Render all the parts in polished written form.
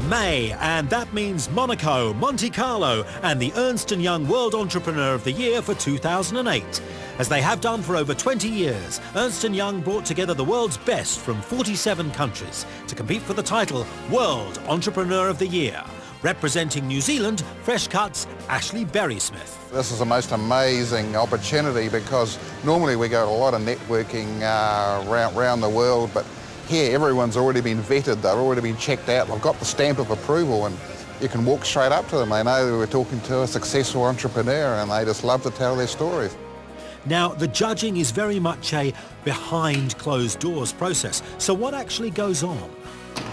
May, and that means Monaco, Monte Carlo, and the Ernst & Young World Entrepreneur of the Year for 2008. As they have done for over 20 years, Ernst & Young brought together the world's best from 47 countries to compete for the title World Entrepreneur of the Year. Representing New Zealand, Fresh Cut's Ashley Berrysmith. This is the most amazing opportunity because normally we go to a lot of networking around the world, but here everyone's already been vetted, they've already been checked out, they've got the stamp of approval, and you can walk straight up to them. They know that we're talking to a successful entrepreneur and they just love to tell their stories. Now, the judging is very much a behind closed doors process, so what actually goes on?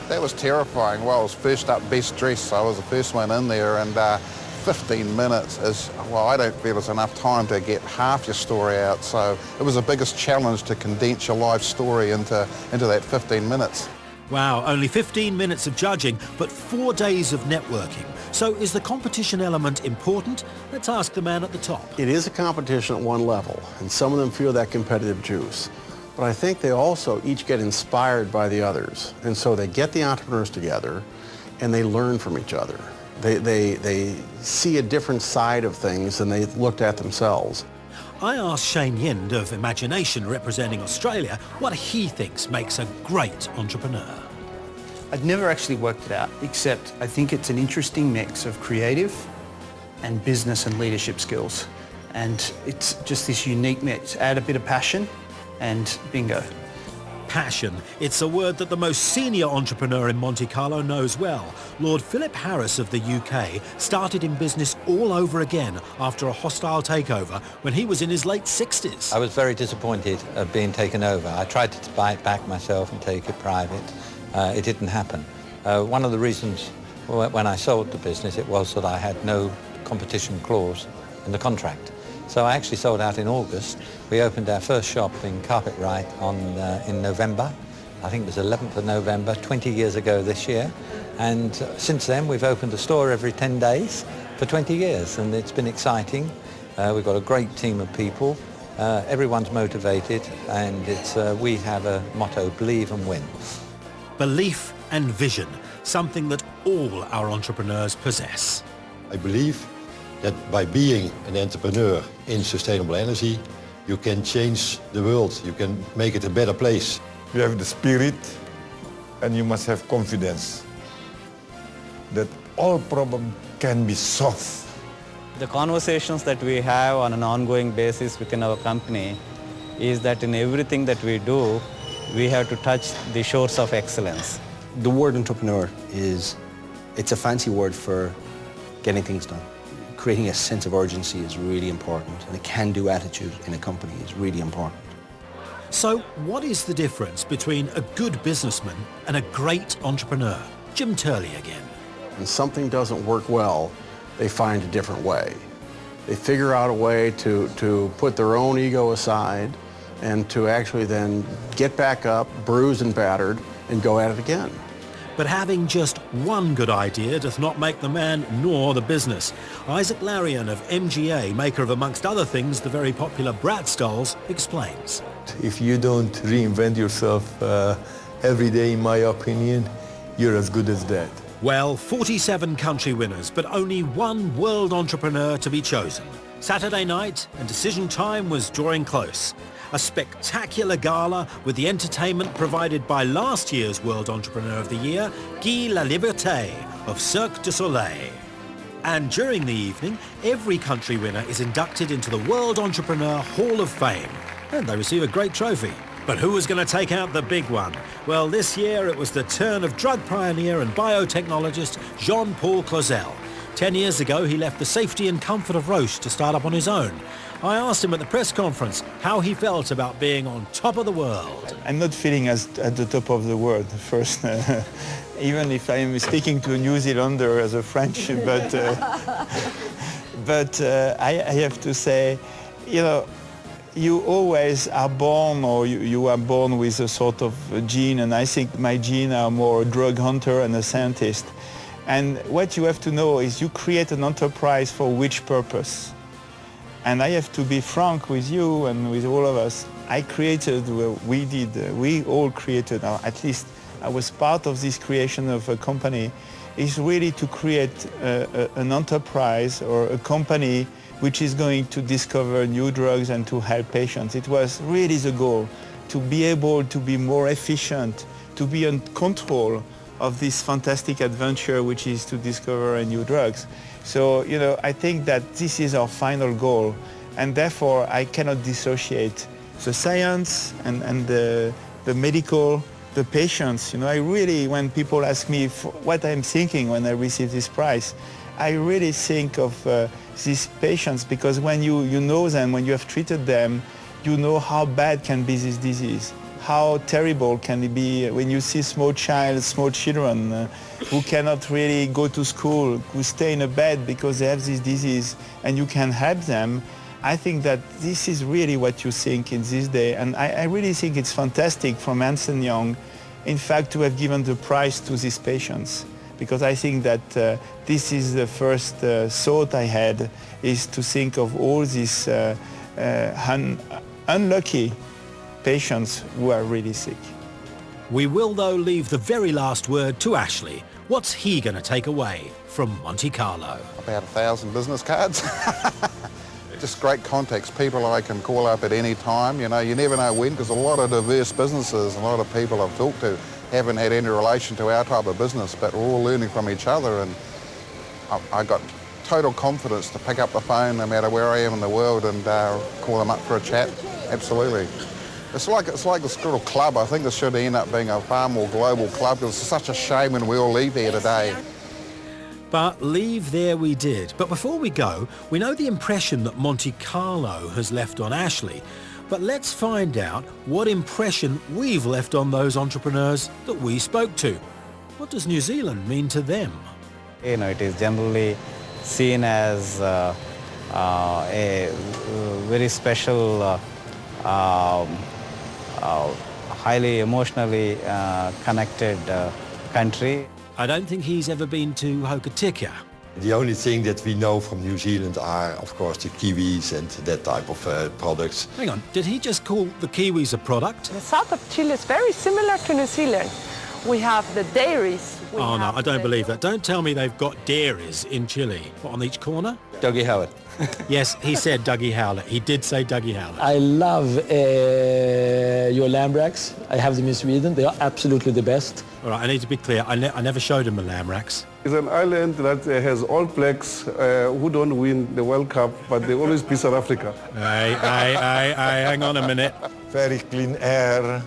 That was terrifying. Well, I was first up best dressed, so I was the first one in there, and 15 minutes is, well, I don't feel it's enough time to get half your story out, so it was the biggest challenge to condense your life story into that 15 minutes. Wow, only 15 minutes of judging, but 4 days of networking. So is the competition element important? Let's ask the man at the top. It is a competition at one level, and some of them feel that competitive juice. But I think they also each get inspired by the others. And so they get the entrepreneurs together and they learn from each other. They see a different side of things than they looked at themselves. I asked Shane Yind of Imagination, representing Australia, what he thinks makes a great entrepreneur. I'd never actually worked it out, except I think it's an interesting mix of creative and business and leadership skills. And it's just this unique mix. Add a bit of passion and bingo. Passion. It's a word that the most senior entrepreneur in Monte Carlo knows well. Lord Philip Harris of the UK started in business all over again after a hostile takeover when he was in his late 60s. I was very disappointed of being taken over. I tried to buy it back myself and take it private. It didn't happen. One of the reasons when I sold the business, it was that I had no competition clause in the contract. So I actually sold out in August. We opened our first shop in Carpetwright in November. I think it was 11th of November, 20 years ago this year. And since then, we've opened a store every 10 days for 20 years, and it's been exciting. We've got a great team of people. Everyone's motivated, and we have a motto, believe and win. Belief and vision, something that all our entrepreneurs possess. I believe that by being an entrepreneur in sustainable energy, you can change the world, you can make it a better place. You have the spirit and you must have confidence that all problems can be solved. The conversations that we have on an ongoing basis within our company is that in everything that we do, we have to touch the shores of excellence. The word entrepreneur it's a fancy word for getting things done. Creating a sense of urgency is really important, and a can-do attitude in a company is really important. So what is the difference between a good businessman and a great entrepreneur? Jim Turley again. When something doesn't work well, they find a different way. They figure out a way to put their own ego aside and to actually then get back up, bruised and battered, and go at it again. But having just one good idea does not make the man nor the business. Isaac Larian of MGA, maker of, amongst other things, the very popular Bratz dolls, explains. If you don't reinvent yourself every day, in my opinion, you're as good as dead. Well, 47 country winners, but only one world entrepreneur to be chosen. Saturday night, and decision time was drawing close. A spectacular gala with the entertainment provided by last year's World Entrepreneur of the Year, Guy Laliberté of Cirque du Soleil. And during the evening, every country winner is inducted into the World Entrepreneur Hall of Fame, and they receive a great trophy. But who was going to take out the big one? Well, this year it was the turn of drug pioneer and biotechnologist Jean-Paul Clausel. 10 years ago, he left the safety and comfort of Roche to start up on his own. I asked him at the press conference how he felt about being on top of the world. I'm not feeling at the top of the world, first. Even if I am speaking to a New Zealander as a French, but I have to say, you know, you always are born, or you are born with a sort of gene, and I think my gene are more a drug hunter and a scientist. And what you have to know is you create an enterprise for which purpose? And I have to be frank with you and with all of us. We all created, at least I was part of this creation of a company, is really to create an enterprise or a company which is going to discover new drugs and to help patients. It was really the goal, to be able to be more efficient, to be in control of this fantastic adventure which is to discover new drugs. So, you know, I think that this is our final goal, and therefore I cannot dissociate the science and the medical, the patients. You know, I really, when people ask me what I'm thinking when I receive this prize, I really think of these patients, because when you know them, when you have treated them, you know how bad can be this disease. How terrible can it be when you see small children who cannot really go to school, who stay in a bed because they have this disease, and you can help them. I think that this is really what you think in this day, and I really think it's fantastic from Ernst & Young, in fact, to have given the prize to these patients, because I think that this is the first thought I had, is to think of all these unlucky patients who are really sick. We will, though, leave the very last word to Ashley. What's he going to take away from Monte Carlo? About 1,000 business cards. Just great contacts, people I can call up at any time. You know, you never know when, because a lot of diverse businesses, a lot of people I've talked to haven't had any relation to our type of business, but we're all learning from each other, and I got total confidence to pick up the phone no matter where I am in the world and call them up for a chat. Absolutely. It's like this little club. I think this should end up being a far more global club, because it's such a shame when we all leave here today. But leave there we did. But before we go, we know the impression that Monte Carlo has left on Ashley. But let's find out what impression we've left on those entrepreneurs that we spoke to. What does New Zealand mean to them? You know, it is generally seen as a very special, highly emotionally connected country. I don't think he's ever been to Hokitika. The only thing that we know from New Zealand are, of course, the kiwis and that type of products. Hang on, did he just call the kiwis a product? The south of Chile is very similar to New Zealand. We have the dairies. Oh no, I don't believe that. Don't tell me they've got dairies in Chile. What, on each corner? Dougie Howard. Yes, he said Dougie Howlett. He did say Dougie Howlett. I love your lambracks. I have them in Sweden. They are absolutely the best. All right, I need to be clear. I never showed him the lambracks. It's an island that has all blacks who don't win the World Cup, but they always beat South Africa. Hey, hang on a minute. Very clean air,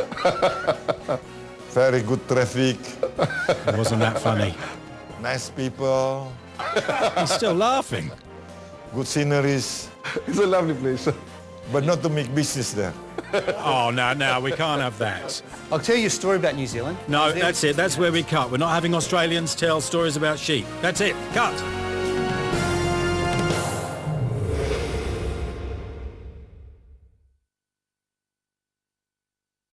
very good traffic. Wasn't that funny? Nice people. He's still laughing. Good sceneries. It's a lovely place. But not to make business there. Oh, no, we can't have that. I'll tell you a story about New Zealand. No, that's it. That's where we cut. We're not having Australians tell stories about sheep. That's it. Cut.